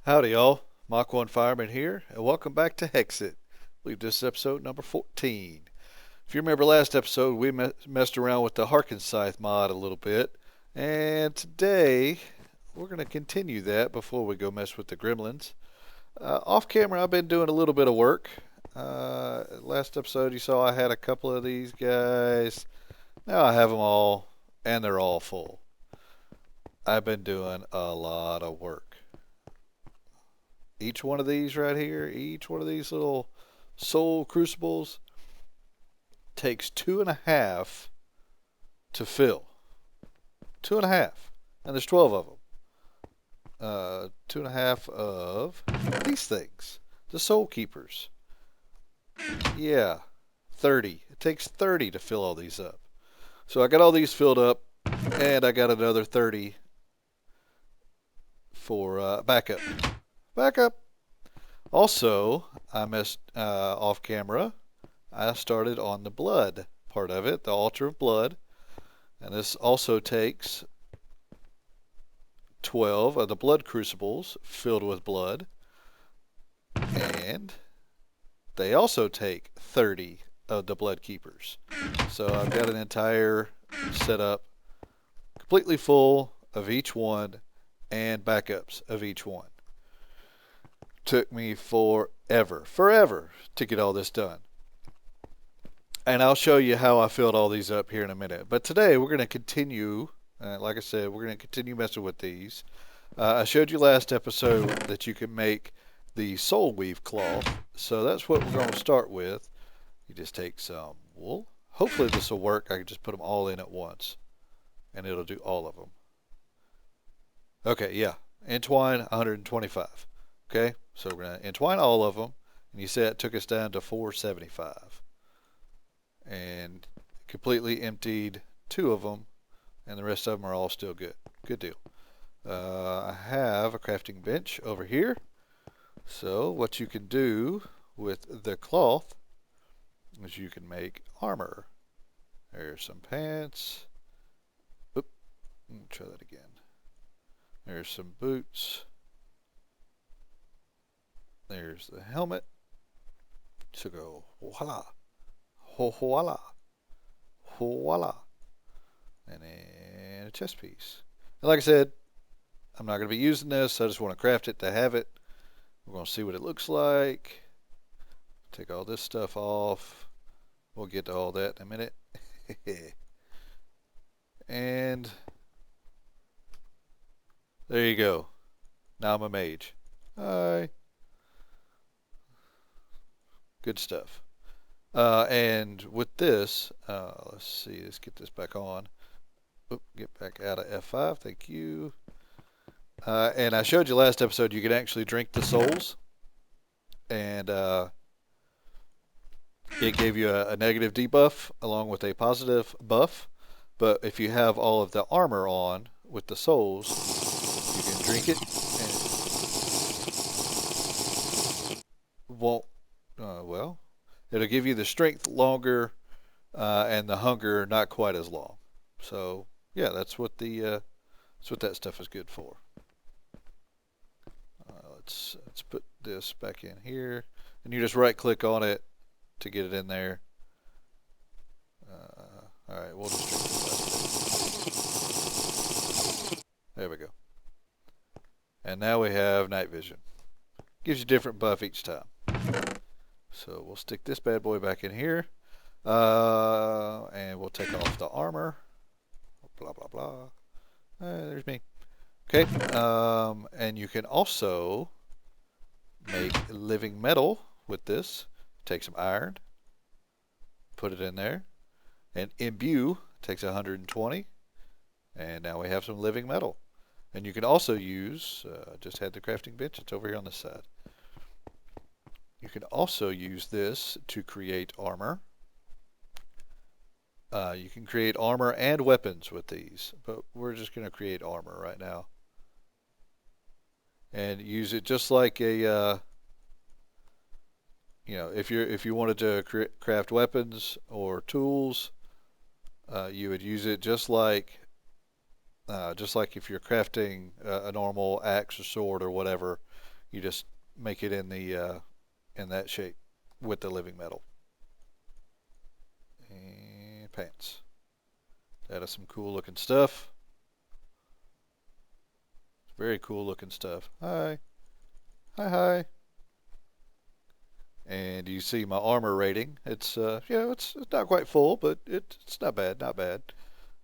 Howdy, y'all. Mach 1 Fireman here, and welcome back to Hexxit. I believe this is episode number 14. If you remember last episode, we messed around with the Harken Scythe mod a little bit, and today we're going to continue that before we go mess with the gremlins. Off camera, I've been doing a little bit of work. Last episode, you saw I had a couple of these guys. Now I have them all, and they're all full. I've been doing a lot of work. Each one of these right here, each one of these little soul crucibles takes 2.5 to fill. 2.5. And there's 12 of them. 2.5 of these things. The soul keepers. Yeah, 30. It takes 30 to fill all these up. So I got all these filled up, and I got another 30 for backup. Backup. Also, I messed off camera. I started on the blood part of it, the altar of blood. And this also takes 12 of the blood crucibles filled with blood. And they also take 30 of the blood keepers. So I've got an entire setup completely full of each one and backups of each one. Took me forever to get all this done. And I'll show you how I filled all these up here in a minute. But today we're going to continue, like I said, we're going to continue messing with these. I showed you last episode that you can make the soul weave cloth. So that's what we're going to start with. You just take some wool. Hopefully this will work. I can just put them all in at once. And it'll do all of them. Okay, yeah. Entwine 125. Okay, so we're going to entwine all of them. And you said it took us down to 475. And completely emptied 2 of them. And the rest of them are all still good. Good deal. I have a crafting bench over here. So what you can do with the cloth is you can make armor. There's some pants. Oop, let me try that again. There's some boots. There's the helmet. So go voila, voila, voila, and then a chest piece. And like I said, I'm not going to be using this. I just want to craft it to have it. We're going to see what it looks like. Take all this stuff off. We'll get to all that in a minute. And there you go. Now I'm a mage. Hi. Good stuff. And with this, let's see, let's get this back on. Oop, get back out of F5. Thank you. And I showed you last episode you can actually drink the souls. And it gave you a negative debuff along with a positive buff. But if you have all of the armor on with the souls, you can drink it and it won't, well, it'll give you the strength longer and the hunger not quite as long. So yeah, that's what that stuff is good for. Let's put this back in here, and you just right click on it to get it in there. All right, we'll just drink this last bit. There we go. And now we have night vision. Gives you different buff each time. So we'll stick this bad boy back in here. And we'll take off the armor. Blah, blah, blah. There's me. Okay. And you can also make living metal with this. Take some iron. Put it in there. And imbue takes 120. And now we have some living metal. And you can also use, just had the crafting bench. It's over here on this side. You can also use this to create armor. You can create armor and weapons with these, but we're just going to create armor right now. And use it just like a, if you wanted to craft weapons or tools, you would use it just like if you're crafting a normal axe or sword or whatever. You just make it in the in that shape with the living metal. And pants. That is some cool looking stuff. Very cool looking stuff. Hi. Hi, hi. And you see my armor rating. It's it's not quite full, but it's not bad, not bad.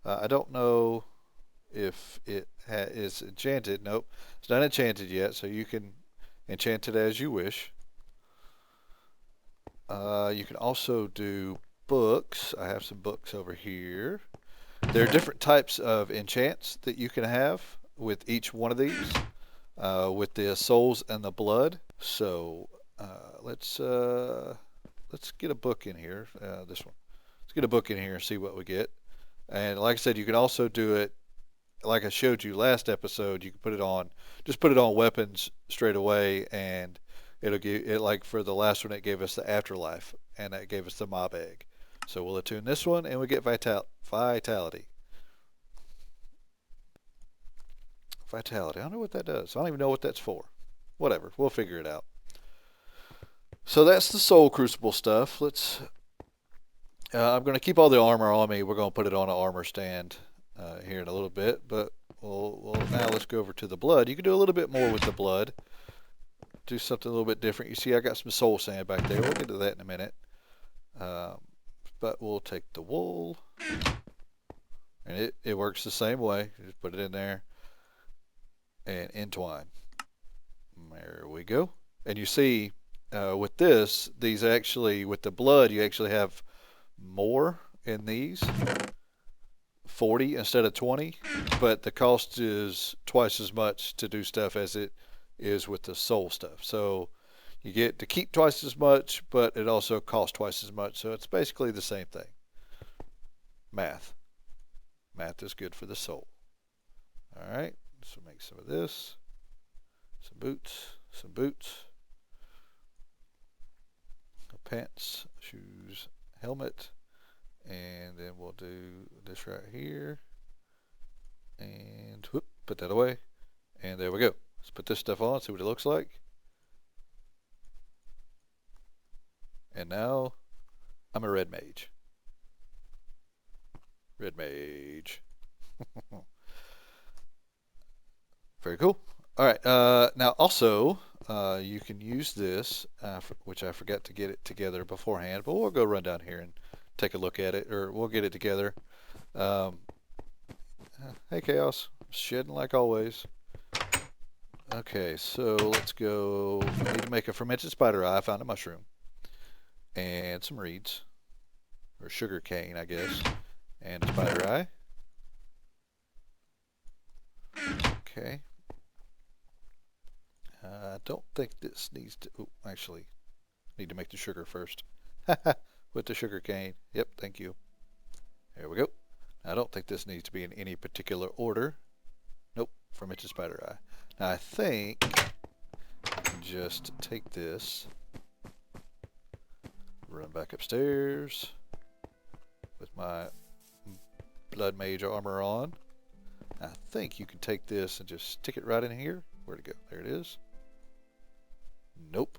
I don't know if it is enchanted. Nope, it's not enchanted yet, so you can enchant it as you wish. You can also do books. I have some books over here. There are different types of enchants that you can have with each one of these, with the souls and the blood. So let's get a book in here. This one. Let's get a book in here and see what we get. And like I said, you can also do it like I showed you last episode. You can put it on, just put it on weapons straight away, and it'll give it. Like for the last one, it gave us the afterlife, and that gave us the mob egg. So we'll attune this one, and we get vitality. Vitality. I don't know what that does. I don't even know what that's for. Whatever. We'll figure it out. So that's the Soul Crucible stuff. Let's. I'm going to keep all the armor on me. We're going to put it on an armor stand here in a little bit. But we'll now let's go over to the blood. You can do a little bit more with the blood. Do something a little bit different. You see, I got some soul sand back there. We'll get to that in a minute. But we'll take the wool, and it works the same way. You just put it in there and entwine. There we go. And you see, with these actually, with the blood, you actually have more in these, 40 instead of 20, but the cost is twice as much to do stuff as it is with the soul stuff. So you get to keep twice as much, but it also costs twice as much. So it's basically the same thing. Math is good for the soul. All right, so make some of this, some boots, pants, shoes, helmet, and then we'll do this right here, and whoop, put that away, and there we go. Let's put this stuff on, see what it looks like. And now I'm a red mage. Very cool. All right, now also you can use this, which I forgot to get it together beforehand, but we'll go run down here and take a look at it, or we'll get it together. Hey Chaos, shedding like always. Okay, so let's go. I need to make a fermented spider eye. I found a mushroom and some reeds, or sugar cane, I guess, and a spider eye. Okay. I don't think this needs to. Oh, actually, need to make the sugar first. With the sugar cane. Yep, thank you. There we go. I don't think this needs to be in any particular order. Nope, fermented spider eye. Now I think I can just take this, run back upstairs with my blood mage armor on. I think you can take this and just stick it right in here. Where'd it go? There it is. Nope.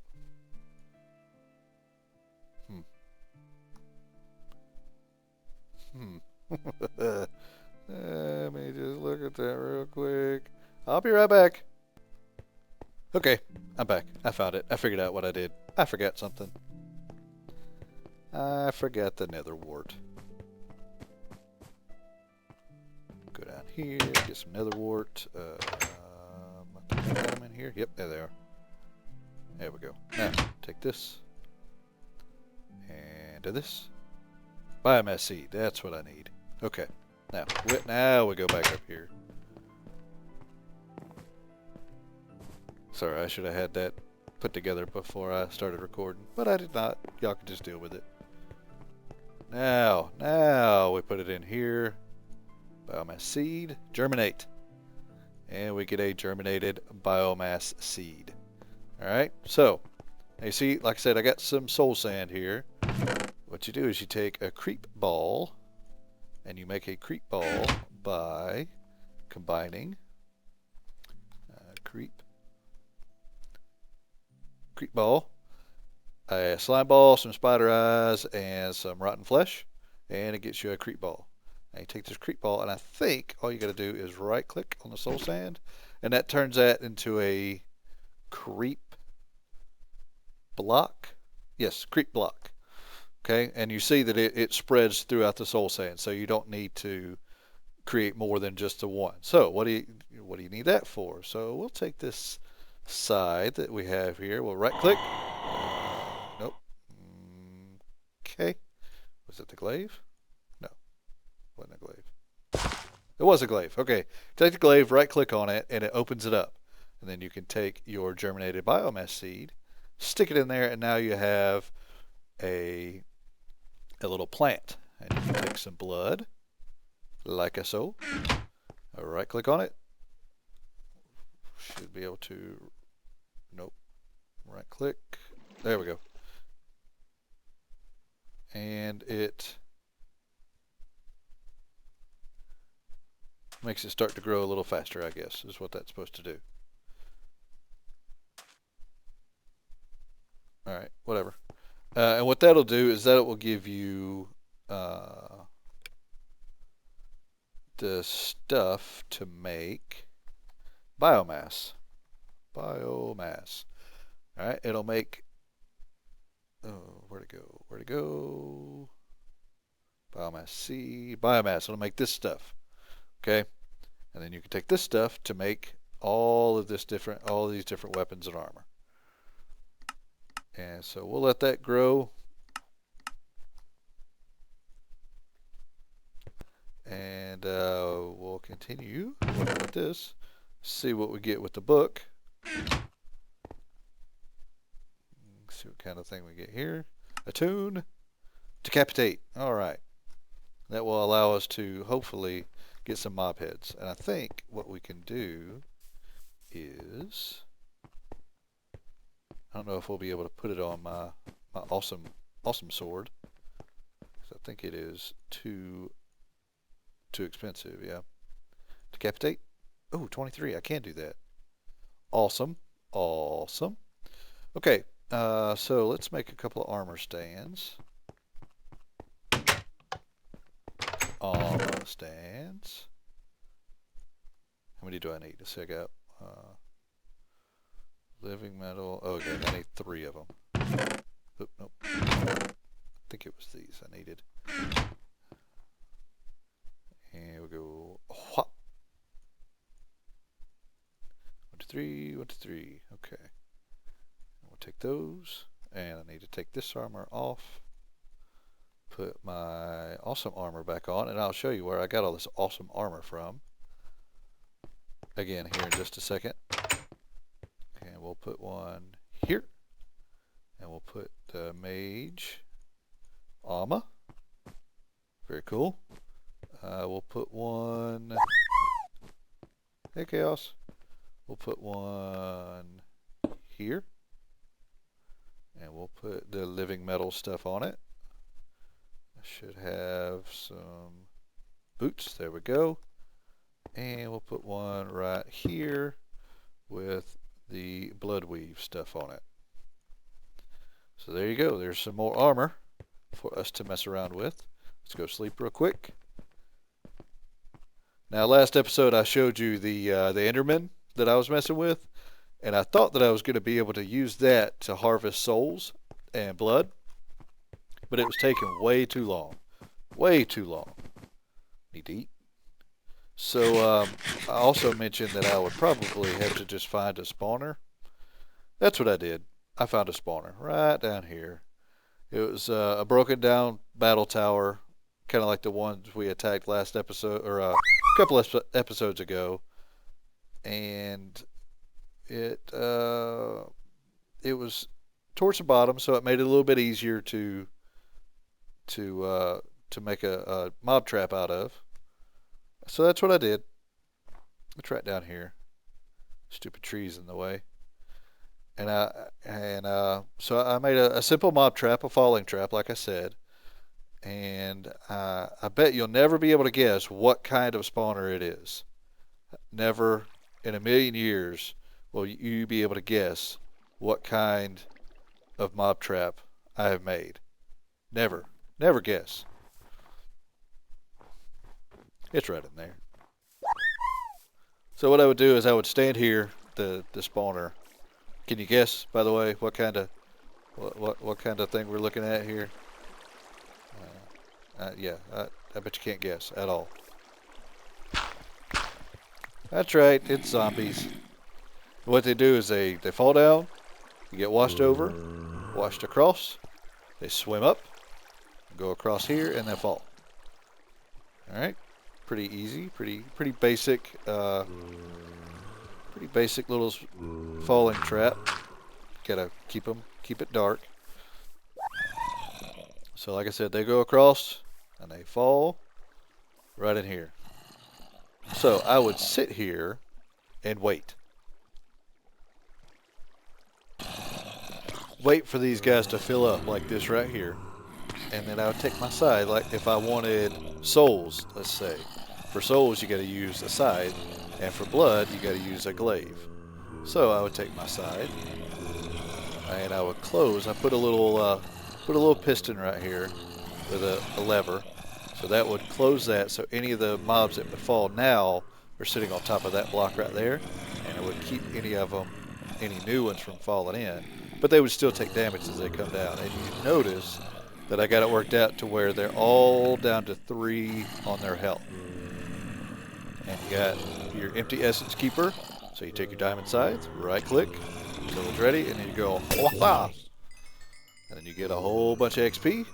Let me just look at that real quick. I'll be right back. Okay, I'm back. I found it. I figured out what I did. I forgot something. I forgot the nether wart. Go down here, get some nether wart. I think I got them in here. Yep, there they are. There we go. Now, take this. And do this. Biomass seed. That's what I need. Okay. Now we go back up here. Sorry, I should have had that put together before I started recording, but I did not. Y'all can just deal with it. Now we put it in here. Biomass seed. Germinate. And we get a germinated biomass seed. Alright, so, you see, like I said, I got some soul sand here. What you do is you take a creep ball, and you make a creep ball by combining creep concrete ball, a slime ball, some spider eyes, and some rotten flesh, and it gets you a creep ball. And you take this creep ball, and I think all you got to do is right click on the soul sand, and that turns that into a creep block. Yes, creep block. Okay, and you see that it spreads throughout the soul sand, so you don't need to create more than just the one. So what do you need that for? So we'll take this side that we have here. We'll right click. Nope. Okay. Was it the glaive? No, it wasn't a glaive. It was a glaive. Okay. Take the glaive, right click on it, and it opens it up. And then you can take your germinated biomass seed, stick it in there, and now you have a little plant. And you can take some blood, like so. Right click on it. Should be able to, nope. Right click. There we go. And it makes it start to grow a little faster, I guess, is what that's supposed to do. Alright, whatever. And what that'll do is that it will give you the stuff to make biomass. Biomass. Alright, it'll make, oh, where'd it go? Where'd it go? Biomass seed. Biomass. It'll make this stuff. Okay? And then you can take this stuff to make all of these different weapons and armor. And so we'll let that grow. And we'll continue working with this. See what we get with the book. See what kind of thing we get here. Attune. Decapitate. Alright. That will allow us to hopefully get some mob heads. And I think what we can do is, I don't know if we'll be able to put it on my awesome sword. I think it is too expensive, yeah. Decapitate. Oh, 23. I can do that. Awesome. Awesome. Okay, so let's make a couple of armor stands. Armor stands. How many do I need? Let's see, I got living metal. Oh, okay, I need 3 of them. Oop, nope. I think it was these I needed. And we'll go. Whop. 1, 2, 3. 1, 2, 3. Okay. We'll take those, and I need to take this armor off. Put my awesome armor back on, and I'll show you where I got all this awesome armor from. Again, here in just a second. And we'll put one here. And we'll put the mage armor. Very cool. We'll put one. Hey, Chaos. We'll put one here. And we'll put the living metal stuff on it. I should have some boots. There we go. And we'll put one right here with the blood weave stuff on it. So there you go. There's some more armor for us to mess around with. Let's go sleep real quick. Now, last episode I showed you the Enderman that I was messing with, and I thought that I was going to be able to use that to harvest souls and blood, but it was taking way too long. Way too long. Need to eat. So I also mentioned that I would probably have to just find a spawner. That's what I did. I found a spawner right down here. It was a broken down battle tower, kind of like the ones we attacked last episode, or a couple of episodes ago. And it was towards the bottom, so it made it a little bit easier to make a mob trap out of. So that's what I did. It's right down here. Stupid trees in the way. And so I made a simple mob trap, a falling trap, like I said. And I bet you'll never be able to guess what kind of spawner it is. Never in a million years will you be able to guess what kind of mob trap I have made. Never. Never guess. It's right in there. So what I would do is I would stand here, the spawner. Can you guess, by the way, what kind of thing we're looking at here? Yeah, I bet you can't guess at all. That's right, it's zombies. What they do is they fall down, you get washed over, washed across, they swim up, go across here, and they fall. Alright, pretty easy, pretty basic, pretty basic little falling trap. Gotta keep it dark. So like I said, they go across, and they fall right in here. So I would sit here and wait. Wait for these guys to fill up like this right here. And then I would take my side, like if I wanted souls, let's say. For souls you gotta use a scythe, and for blood you gotta use a glaive. So I would take my side, and I would close. I put a little piston right here with a lever. So that would close that, so any of the mobs that would fall now are sitting on top of that block right there, and it would keep any new ones from falling in. But they would still take damage as they come down. And you notice that I got it worked out to where they're all down to 3 on their health. And you got your empty essence keeper, so you take your diamond scythe, right click, until it's ready, and then you go, wah! And then you get a whole bunch of XP.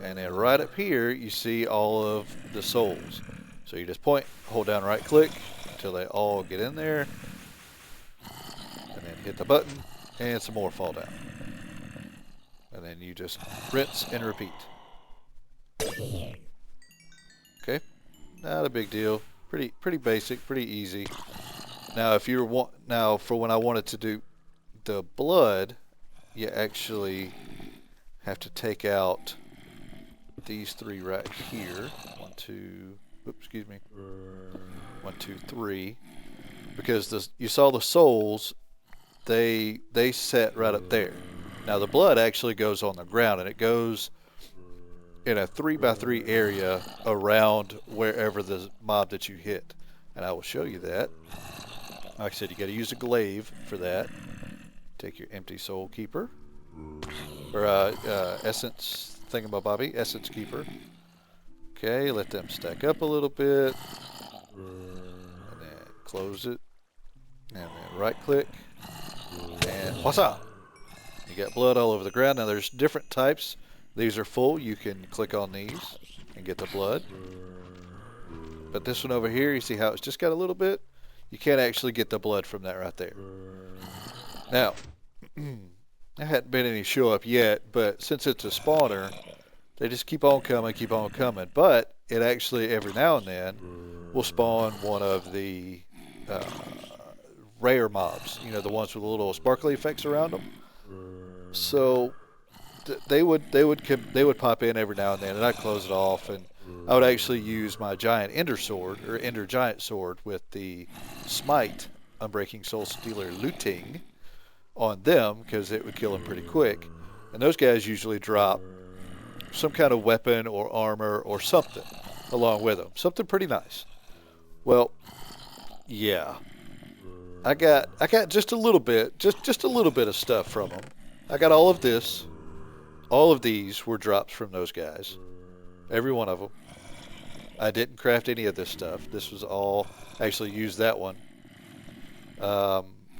And then right up here, you see all of the souls. So you just point, hold down right click until they all get in there. And then hit the button, and some more fall down. And then you just rinse and repeat. Okay, not a big deal. Pretty basic, pretty easy. Now if you for when I wanted to do the blood, you actually have to take out these 3 right here. 1, 2, oops, excuse me. 1, 2, 3. Because you saw the souls, they set right up there. Now the blood actually goes on the ground, and it goes in a 3x3 area around wherever the mob that you hit. And I will show you that. Like I said, you got to use a glaive for that. Take your empty soul keeper, or essence thingamabobby, essence keeper. Okay, let them stack up a little bit, and then close it, and then right click, and what's up? You got blood all over the ground. Now there's different types. These are full. You can click on these and get the blood. But this one over here, you see how it's just got a little bit? You can't actually get the blood from that right there. Now, there hadn't been any show up yet, but since it's a spawner, they just keep on coming. But it actually, every now and then, will spawn one of the rare mobs. You know, the ones with the little sparkly effects around them. So they would pop in every now and then, and I'd close it off, and I would actually use my giant ender sword, or ender giant sword, with the smite, Unbreaking Soul Stealer looting, on them, because it would kill them pretty quick. And those guys usually drop some kind of weapon or armor or something along with them, something pretty nice. Well, yeah, I got just a little bit, just a little bit of stuff from them. I got all of this. All of these were drops from those guys. Every one of them. I didn't craft any of this stuff. This was all, actually used that one.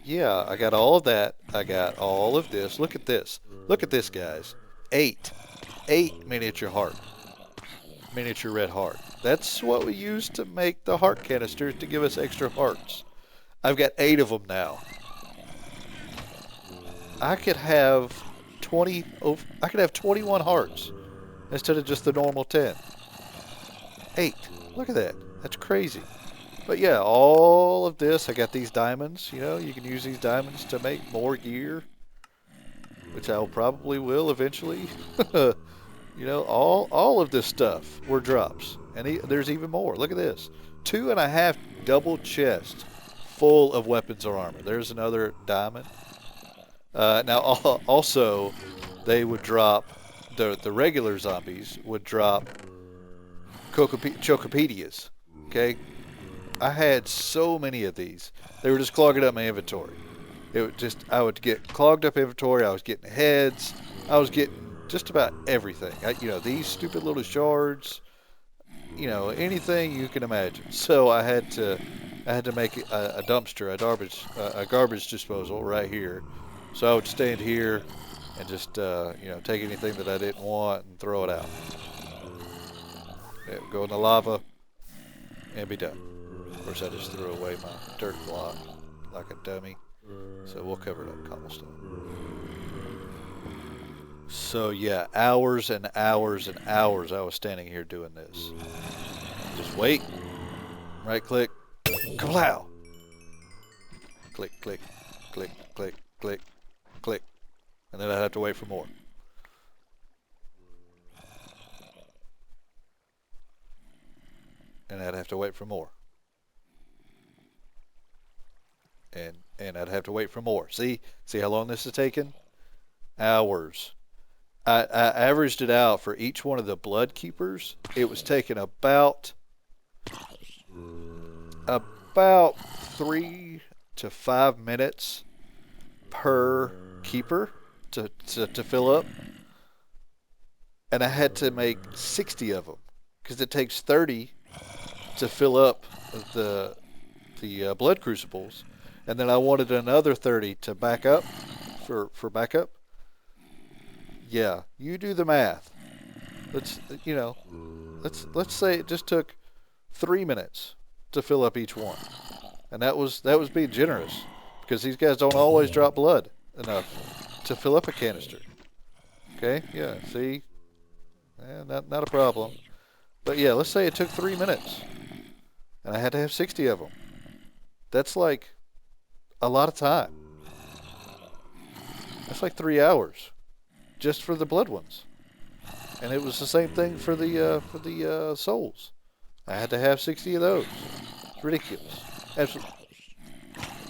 Yeah, I got all of that. I got all of this. Look at this. Look at this, guys. 8 miniature heart. Miniature red heart. That's what we use to make the heart canisters to give us extra hearts. I've got 8 of them now. I could have 21 hearts instead of just the normal 10. 8. Look at that. That's crazy. But yeah, all of this, I got these diamonds. You know, you can use these diamonds to make more gear, which I probably will eventually. You know, all of this stuff were drops. And there's even more. Look at this. 2.5 double chests full of weapons or armor. There's another diamond. Now, also, they would drop the regular zombies would drop chocopedias. Okay, I had so many of these. They were just clogging up my inventory. It would just I would get clogged up inventory. I was getting heads. I was getting just about everything. These stupid little shards. Anything you can imagine. So I had to make a dumpster, a garbage disposal right here. So I would stand here and just take anything that I didn't want and throw it out. It would go in the lava and be done. Of course, I just threw away my dirt block like a dummy. So we'll cover it up cobblestone. So yeah, hours and hours and hours I was standing here doing this. Just wait, right click, kablow, click, click, click, click, click, click, and then I'd have to wait for more. And I'd have to wait for more. And I'd have to wait for more. See how long this is taking? Hours. I averaged it out for each one of the blood keepers. It was taking about 3 to 5 minutes per keeper to fill up, and I had to make 60 of them because it takes 30 to fill up the blood crucibles, and then I wanted another 30 to back up for backup. Yeah, you do the math. Let's you know let's say it just took 3 minutes to fill up each one, and that was being generous because these guys don't always drop blood enough to fill up a canister. Okay, yeah, see, not a problem. But yeah, let's say it took 3 minutes, and I had to have 60 of them. That's like a lot of time. That's like 3 hours just for the blood ones, and it was the same thing for the souls. I had to have 60 of those. It's ridiculous. Absolutely.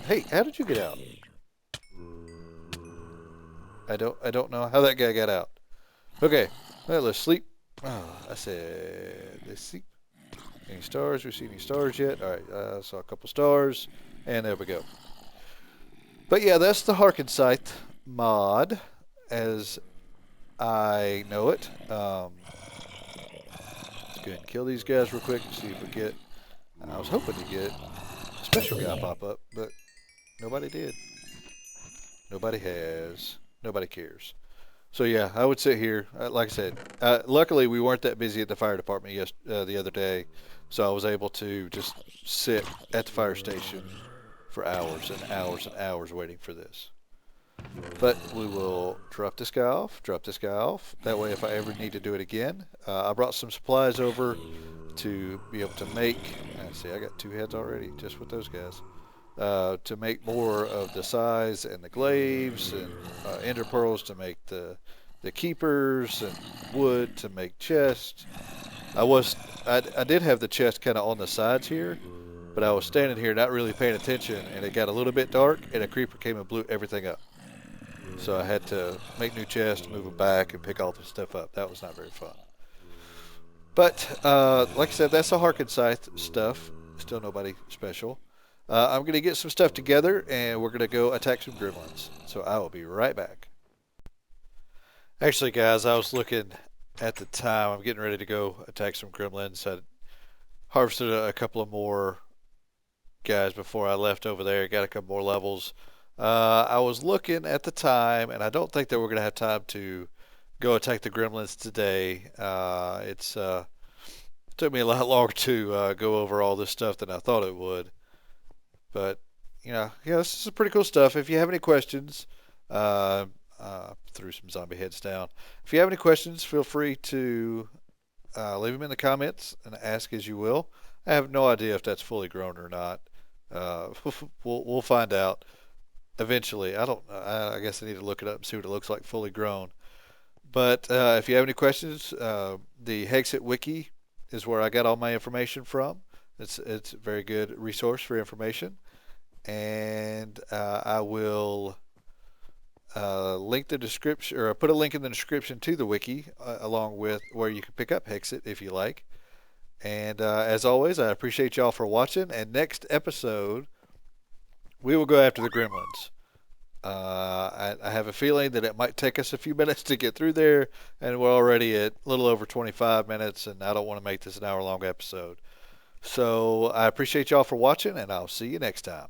Hey, how did you get out? I don't know how that guy got out. Okay, well, let's sleep. Oh, I said let's sleep. Any stars? We see any stars yet? All right, I saw a couple stars, and there we go. But yeah, that's the Harken Scythe mod, as I know it. Let's go ahead and kill these guys real quick and see if we get. I was hoping to get a special guy pop up, but nobody did. Nobody has. Nobody cares. So yeah, I would sit here. Like I said, luckily we weren't that busy at the fire department the other day, so I was able to just sit at the fire station for hours and hours and hours waiting for this. But we will drop this guy off. Drop this guy off. That way, if I ever need to do it again, I brought some supplies over to be able to make. See, I got 2 heads already just with those guys. To make more of the size and the glaives and ender pearls to make the keepers and wood to make chests. I did have the chest kind of on the sides here, but I was standing here not really paying attention, and it got a little bit dark, and a creeper came and blew everything up. So I had to make new chests, move them back, and pick all the stuff up. That was not very fun. But like I said, that's the Harken Scythe stuff. Still nobody special. I'm going to get some stuff together, and we're going to go attack some gremlins. So I will be right back. Actually, guys, I was looking at the time. I'm getting ready to go attack some gremlins. I harvested a couple of more guys before I left over there. Got a couple more levels. I was looking at the time, and I don't think that we're going to have time to go attack the gremlins today. It's took me a lot longer to go over all this stuff than I thought it would. But, yeah, this is pretty cool stuff. If you have any questions, threw some zombie heads down. If you have any questions, feel free to leave them in the comments and ask as you will. I have no idea if that's fully grown or not. We'll find out eventually. I guess I need to look it up and see what it looks like fully grown. But if you have any questions, the Hexxit Wiki is where I got all my information from. It's a very good resource for information, and I will link the description, or put a link in the description to the wiki, along with where you can pick up Hexxit if you like. And as always, I appreciate y'all for watching. And next episode, we will go after the gremlins. I have a feeling that it might take us a few minutes to get through there, and we're already at a little over 25 minutes, and I don't want to make this an hour-long episode. So I appreciate y'all for watching, and I'll see you next time.